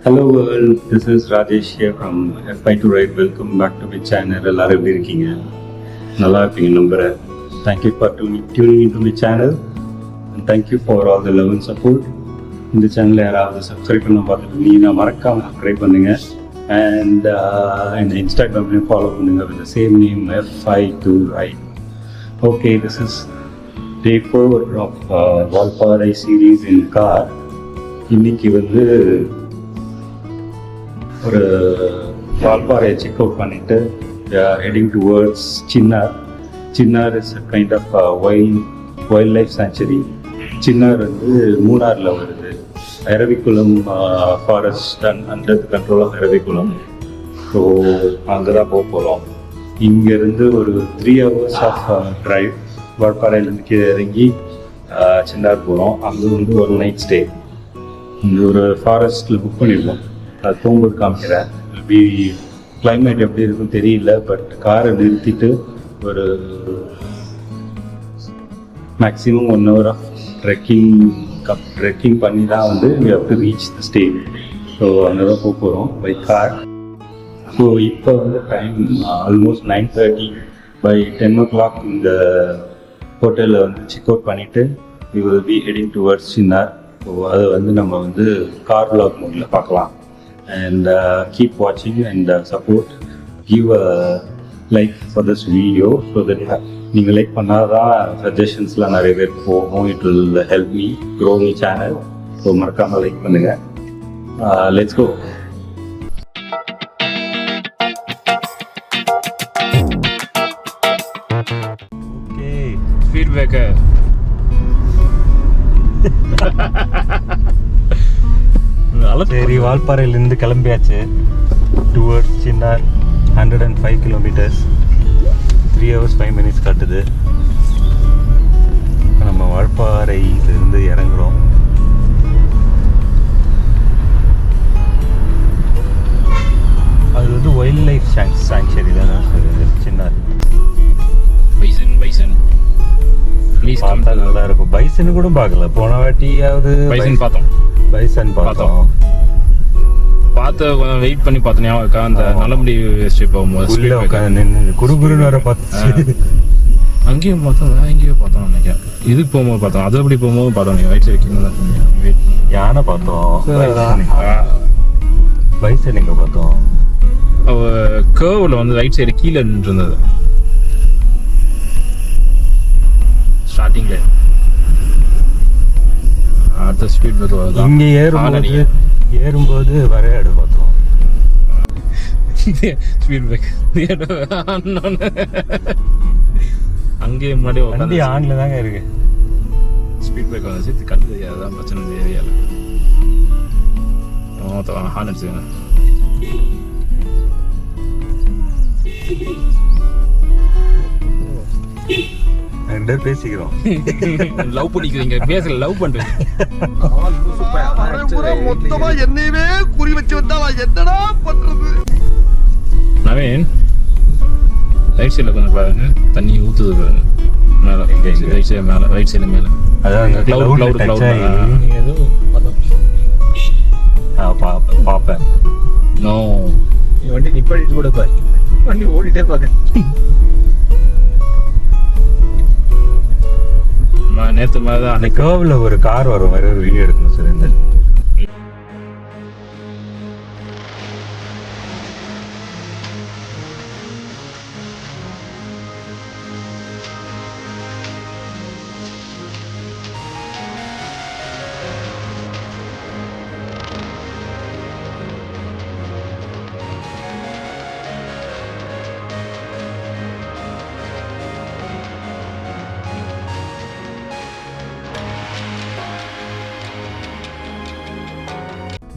Hello world, this is Rajesh here from F5 to Ride. Welcome back to my channel. எல்லாரும் எப்படி இருக்கீங்க? நல்லா இருப்பீங்க நம்புறேன். Thank you for tuning into my channel and thank you for all the love and support. இந்த சேனலை யாராவது subscribe பண்ண பார்த்துட்டு நீங்க மறக்காம சப்ஸ்கிரைப் பண்ணுங்க and இந்த இன்ஸ்டாகிராம்லையும் ஃபாலோ பண்ணுங்க with the same name F5 to Ride. Okay, this is day 4 of Valparai series in car. இன்னைக்கு வந்து ஒரு வால்பாறையை செக் அவுட் பண்ணிட்டு heading towards Chinnar. Chinnar is a kind of wildlife sanctuary. Chinnar வந்து மூணாரில் வருது. Eravikulam forest under control of Eravikulam. So அங்கே தான் போக போகிறோம். இங்கேருந்து ஒரு 3 hours ஆஃப் ட்ரைவ். வால்பாறையிலேருந்து கீழே இறங்கி சின்னார் போகிறோம். அங்கே வந்து ஒரு நைட் ஸ்டே. இங்கே ஒரு ஃபாரஸ்ட்டில் புக் பண்ணியிருக்கோம். அது போகும்போது காமிக்கிறேன். கிளைமேட் எப்படி இருக்குன்னு தெரியல, பட் காரை நிறுத்திட்டு ஒரு மேக்ஸிமம் 1 hour ஆஃப் ட்ரெக்கிங் பண்ணி தான் வந்து we have to reach the stay. So அங்கே தான் போக போகிறோம் பை கார். ஸோ இப்போ வந்து டைம் ஆல்மோஸ்ட் 9:30. பை 10 o'clock இந்த ஹோட்டலில் வந்து செக் அவுட் பண்ணிவிட்டு we will be heading towards Chinnar. So அதை வந்து நம்ம வந்து கார் vlog மோடில் பார்க்கலாம். And keep watching and support. Give a like for this video so that நீங்கள் லைக் பண்ணாதான் சஜஷன்ஸ்லாம் நிறைய பேர் போகும். It will help me grow me channel. So மறக்காமல் லைக் பண்ணுங்க. Let's go. Okay, speed breaker. சரி, வால்பாறையிலேருந்து கிளம்பியாச்சு. Towards Chinnar 105 kilometers, 3 hours 5 minutes காட்டுது. நம்ம வால்பாறையிலிருந்து இறங்குறோம். அது வந்து வைல்ட் லைஃப் சாங்சுரி தானே சின்னார். பார்த்தா நல்லா இருக்கும். பைசன் கூட பார்க்கல. போன வாட்டியாவது பைசன் பார்த்தோம். பார்த்து கொஞ்சம் வெயிட் பண்ணி பார்த்தோம். அந்த நல்லபடி ஸ்ட்ரிப் போகும்போது உட்காந்து நின்று குறுகுறுன்னு வர பார்த்து அங்கேயும் பார்த்தோம், எங்கேயும் பார்த்தோம் நினைக்கிறேன். இதுக்கு போகும்போது பார்த்தோம், அது அப்படி போகும்போது பார்த்தோம். நீங்கள் ரைட் சைடு யானை பார்த்தோம். பைசன் எங்கே பார்த்தோம்? கேர்வில் வந்து ரைட் சைடு கீழே நின்று இருந்தது ஸ்டார்டிங்கில். அடுத்த ஸ்பீட் இங்கே ஏறும்போது வரையாடு பார்த்தோம். ஸ்பீட் பிரேக் அங்கேயே முன்னாடி வண்டி ஆன்ல தாங்க இருக்கு. ஸ்பீட் பிரேக் வந்து கண்டு தெரியாதுதான் பிரச்சனை. இந்த ஏரியாவில் ஹார்ன் அடிச்சுங்க. ரெண்டு பேர் பேசிக்கிறோம். லவ் பண்ணிக்கிறீங்க, பேசல லவ் பண்றீங்க. மொத்தமா என்னையவே குறி வச்சு வந்தா என்னடா பண்றது? நவீன் ரைட் சைடில் கொஞ்சம் பாருங்க, தண்ணி ஊத்துது பாருங்க. மேலே ரைட் சைடு மேலே, ரைட் சைடு மேலே. அதான் கிளவுட் ஏதோ பார்ப்பேன். நோ, வண்டி நிப்பாட்டிட்டு கூட பாரு, வண்டி ஓடிட்டே பாக்க. நேற்று மாதிரி தான் அந்த கேர்வ்ல ஒரு கார் வரும், வேற ஒரு வீடியோ எடுக்கணும் சார். இந்த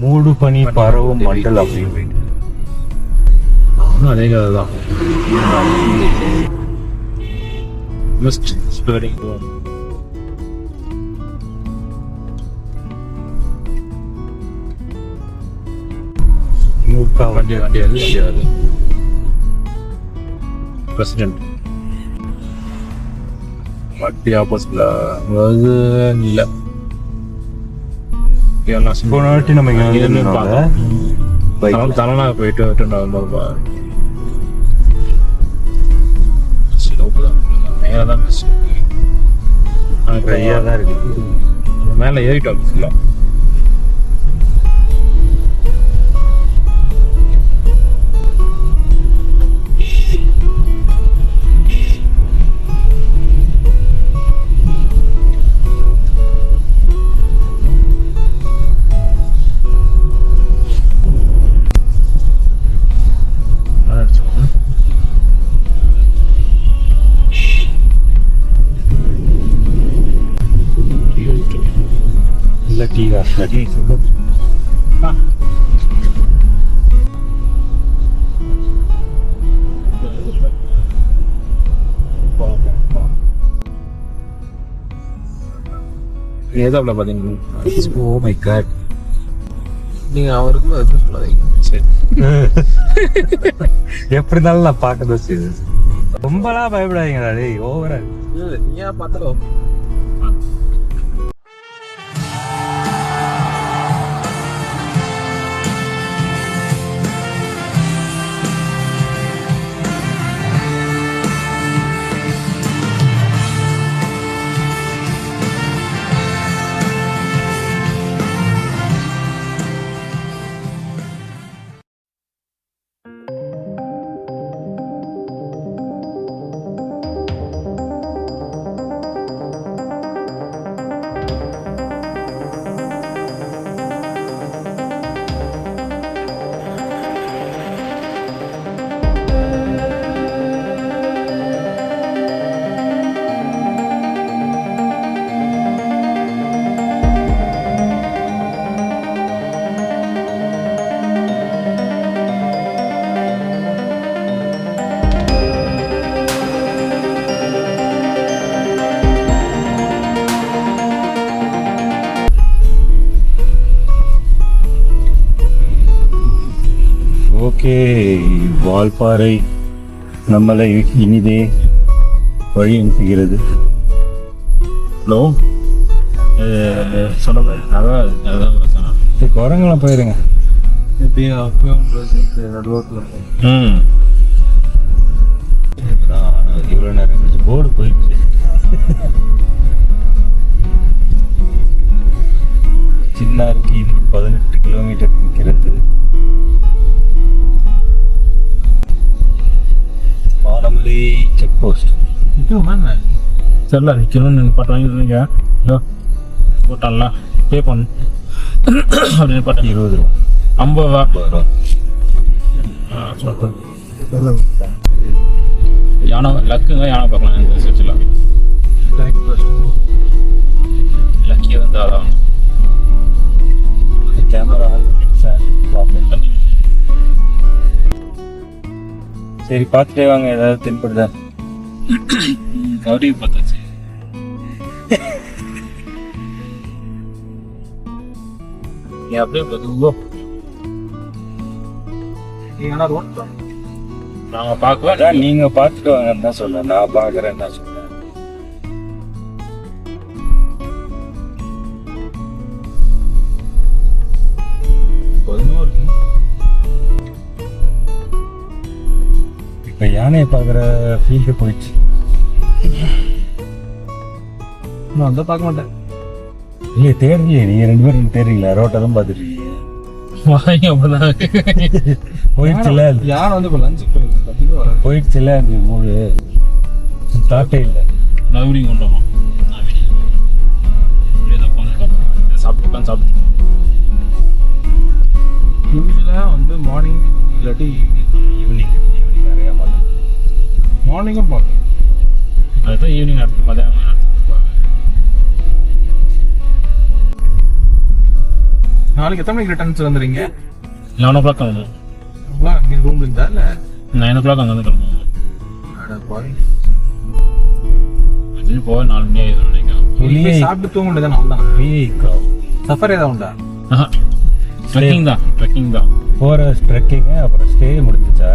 மூடு பனி பரவும் மண்டலம். அதே கதை தான். Mist spreading. வண்டி அது பிரசிடென்ட் வண்டி ஆப்போசிட்ல இல்லை. எல்லாம் போன வாட்டி நம்ம இங்க இதுன்னு பார்த்தோம் தலனா போயிட்டு வரும்போது மேலே தான் பஸ் ட்ரையாக தான் இருக்கு. மேலே ஏறிட்டோம் ஃபுல்லாக. இல்லை டீ காசு ஏதாவில் பார்த்தீங்கன்னா ஓ மை காட். நீங்கள் அவருக்கு எதுவும் சொல்லாதீங்க. சரி எப்படி இருந்தாலும் நான் பார்க்க தான் செய்யுது. ரொம்பலாம் பயப்படாதீங்கடா டேய், ஓவரா நீயா பார்த்தாலும் ஓகே. வால்பாறை நம்மளை இனிதே வழி அனுப்புகிறது. ஹலோ சொல்லுங்கள். அதான் குரங்கெல்லாம் போயிருங்க. இவ்வளோ நேரம் கழிச்சு போர்டு போயிடுச்சு. சின்னாருக்கு 18 கிலோமீட்டர் நிற்கிறது. Palamalai check post. சரில நிற்கணும்னு பாட்டு வாங்கிடுறீங்க. போட்டான்ல பே பண்ணு அப்படின்னு பாட்டு 20 ரூபா 50 ரூபா. 50 ரூபா. யானை லக்குங்க, யானை பார்க்கலாம் இந்த சர்ச்சில். லக்கியாக இருந்தாலும் கேமரா பார்ப்பேன். சரி பார்த்துட்டே வாங்க, ஏதாவது தென்படுதா? கௌரி பார்த்தாச்சு. நீ அப்படியே மெதுவா நாங்க பார்க்கவா? அதான் நீங்க பார்த்துட்டு வாங்கன்னு தான் சொன்னேன், நான் பார்க்குறேன்னு தான் சொன்னேன். இப்போ யானையை பார்க்குற ஃபீல்டு போயிடுச்சு. நான் வந்து பார்க்க மாட்டேன். இல்லையே தேடுறீங்க, நீங்கள் 2 பேரும் தேடுறீங்களா? ரோட்டை தான் பார்த்துருக்கீங்க. வாங்க அப்பதான் போயிடுச்சுல யானை வந்து இப்போ லஞ்சு போயிடுச்சுல அந்த மூடு தாட்டே இல்லை. நவரி கொண்டு வரோம். சாப்பிட்டு யூஸ்வலாக வந்து மார்னிங் இல்லாட்டி ஈவினிங் நிறையா மாட்டோம். மார்னிங்கும் பார்ப்போம். அதுதான் ஈவினிங் நடத்து மதியானம் நாளைக்கு எத்தனை மணிக்கு ரிட்டர்ன்ஸ் வந்துடுறீங்க? 11 o'clock வந்து அங்கே ரூம் இருந்தா இல்லை 9 o'clock அங்கே வந்து கிளம்புவோம். போக 4 மணி ஆயிடும் நினைக்கிறேன். சாப்பிட்டு தூங்க வேண்டியதான். அவ்வளோதான். சஃபர் ஏதாவது உண்டா? ட்ரெக்கிங் தான் போகிற ட்ரெக்கிங்கு அப்புறம் ஸ்டே முடிஞ்சிச்சா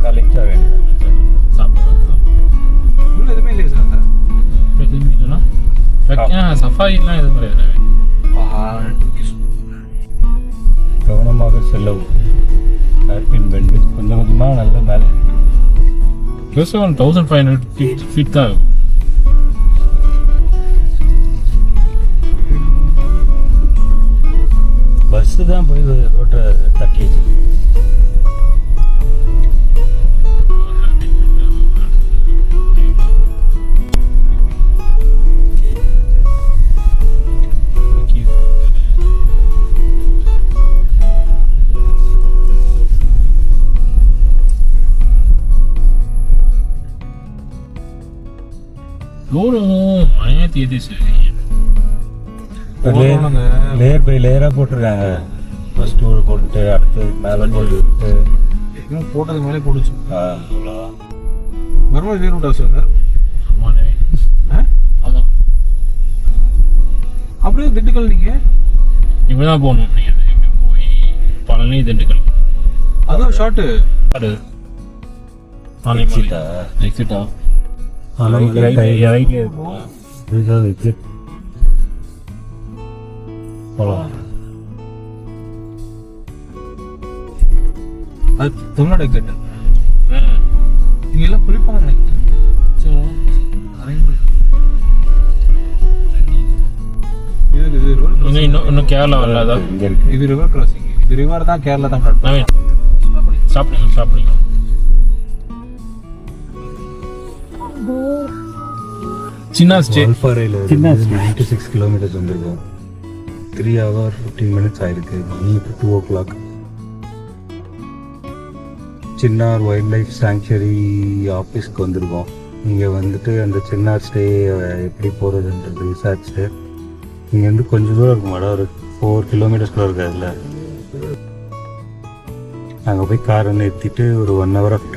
காலேஜா வேண்டியது சாப்பிடுவேன். எதுவுமே இல்லையா சார்? ட்ரெக்கிங் இல்லைன்னா சஃபாரிலாம் எதுவும் கிடையாது. கவனமாக செல்லவும். ஹேர்பின் பெண்டு கொஞ்சம் கொஞ்சமாக நல்ல மேலே ப்ளஸ் 1500 ஃபீட் தான் இருக்கும். பஸ்ஸு தான் போய் ரோட்டை தட்டிடுச்சு. ரோடு மழையே தீர்த்து சரி. லேயர் பை லேயராக போட்டிருக்காங்க. ஃபஸ்ட்டு ஒரு போட்டு அடுத்து மேலே போட்டு போட்டது மேலே போட்டுச்சு. அவ்வளோதான். மறுபடியும் வேறு விட்டா சார். ஆமாண்ணே. ஆமாம். அப்படியே திண்டுக்கல் நீங்கள் இப்படி தான் போகணும். நீங்கள் இப்படி போய் பழனி திண்டுக்கல் அதான் ஷார்ட்டு. அது எக்ஸிட்டா அது தமிழ்நாடு எக்ஸிட். இங்க எல்லாம் குளிப்பாங்க. இன்னும் கேரளா வரல. இது ரிவர் கிராசிங். இது ரிவர் தான் கேரளா தான். சாப்பிடுங்க. சின்ன ஸ்டே 96 கிலோமீட்டர்ஸ் வந்திருக்கோம். 3 hours 15 minutes ஆயிருக்கு. மணி இப்போ 2 o'clock. Chinnar wild life sanctuary ஆஃபீஸ்க்கு வந்திருக்கோம். இங்கே வந்துட்டு அந்த சின்னார் ஸ்டே எப்படி போகிறதுன்றது விசாரிச்சு இங்கேருந்து கொஞ்சம் தூரம் இருக்கும் மேடம். ஒரு 4 kilometers இருக்காதுல்ல. அங்கே போய் காரை நிறுத்திட்டு ஒரு 1 hour ஆஃப்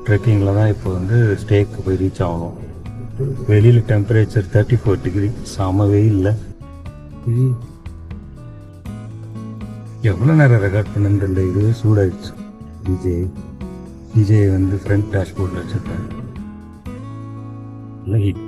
ட்ரெக்கிங்கில் தான் இப்போ வந்து ஸ்டேக்கு போய் ரீச் ஆகணும். வெளியில் டெம்பரேச்சர் 34 degree. செம வெயில். எவ்வளோ நேரம் ரெக்கார்ட் பண்ணுன்னு தெரியல. இதுவே சூடாயிடுச்சு. டிஜே வந்து ஃப்ரண்ட் டேஷ்போர்டில் வச்சுருக்கேன். இல்லை ஹிட்